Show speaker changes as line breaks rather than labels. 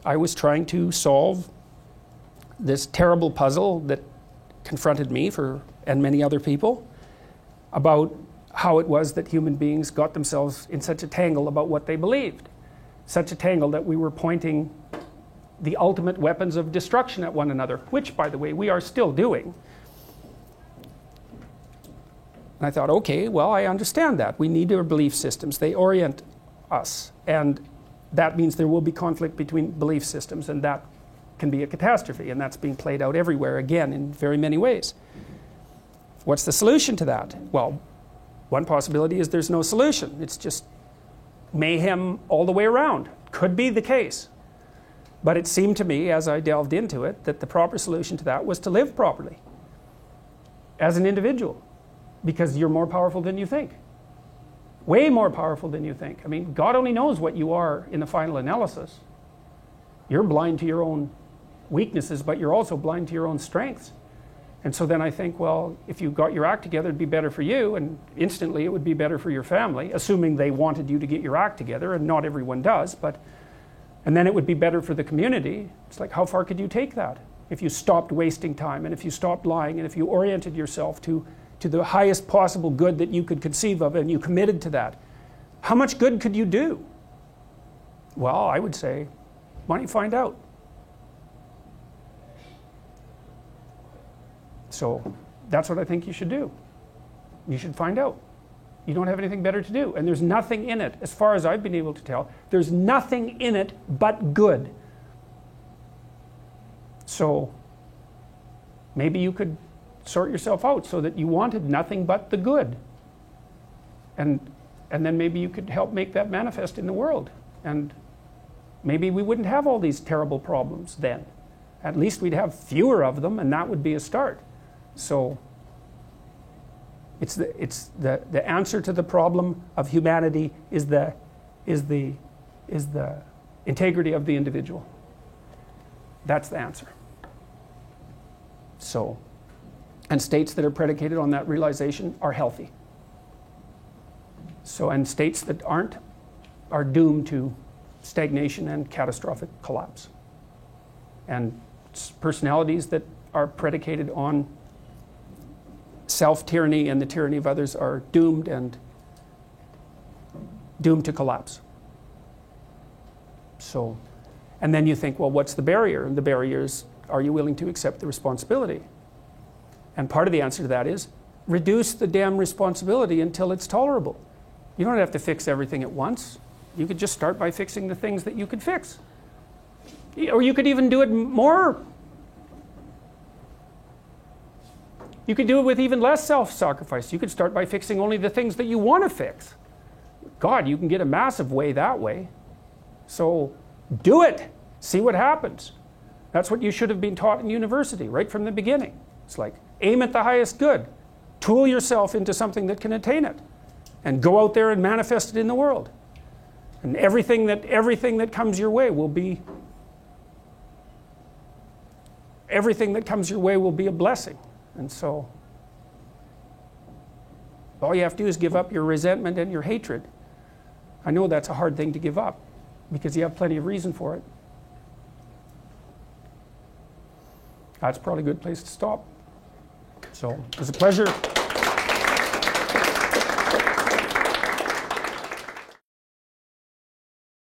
I was trying to solve this terrible puzzle that confronted me and many other people about how it was that human beings got themselves in such a tangle about what they believed. Such a tangle that we were pointing the ultimate weapons of destruction at one another, which, by the way, we are still doing. And I thought, okay, well, I understand that. We need our belief systems. They orient us. And that means there will be conflict between belief systems, and that can be a catastrophe. And that's being played out everywhere, again, in very many ways. What's the solution to that? Well, one possibility is there's no solution. It's just mayhem all the way around. Could be the case. But it seemed to me, as I delved into it, that the proper solution to that was to live properly as an individual, because you're more powerful than you think. Way more powerful than you think. I mean, God only knows what you are in the final analysis. You're blind to your own weaknesses, but you're also blind to your own strengths. And so then I think, well, if you got your act together, it'd be better for you, and instantly it would be better for your family, assuming they wanted you to get your act together, and not everyone does, and then it would be better for the community. It's like, how far could you take that? If you stopped wasting time, and if you stopped lying, and if you oriented yourself to the highest possible good that you could conceive of, and you committed to that, how much good could you do? Well, I would say, why don't you find out? So that's what I think you should do. You should find out. You don't have anything better to do. And there's nothing in it, as far as I've been able to tell, there's nothing in it but good. So maybe you could sort yourself out so that you wanted nothing but the good. And then maybe you could help make that manifest in the world. And maybe we wouldn't have all these terrible problems then. At least we'd have fewer of them, and that would be a start. So it's the answer to the problem of humanity is the integrity of the individual. That's the answer. So, and states that are predicated on that realization are healthy. So, and states that aren't are doomed to stagnation and catastrophic collapse. And personalities that are predicated on self-tyranny and the tyranny of others are doomed to collapse. So, and then you think, well, what's the barrier? And the barrier is, are you willing to accept the responsibility? And part of the answer to that is, reduce the damn responsibility until it's tolerable. You don't have to fix everything at once. You could just start by fixing the things that you could fix. Or you could even do it more. You could do it with even less self-sacrifice. You could start by fixing only the things that you want to fix. God, you can get a massive way that way. So do it. See what happens. That's what you should have been taught in university right from the beginning. It's like, aim at the highest good. Tool yourself into something that can attain it. And go out there and manifest it in the world. And everything that comes your way will be a blessing. And so all you have to do is give up your resentment and your hatred. I know that's a hard thing to give up because you have plenty of reason for it. That's probably a good place to stop. So it was a pleasure.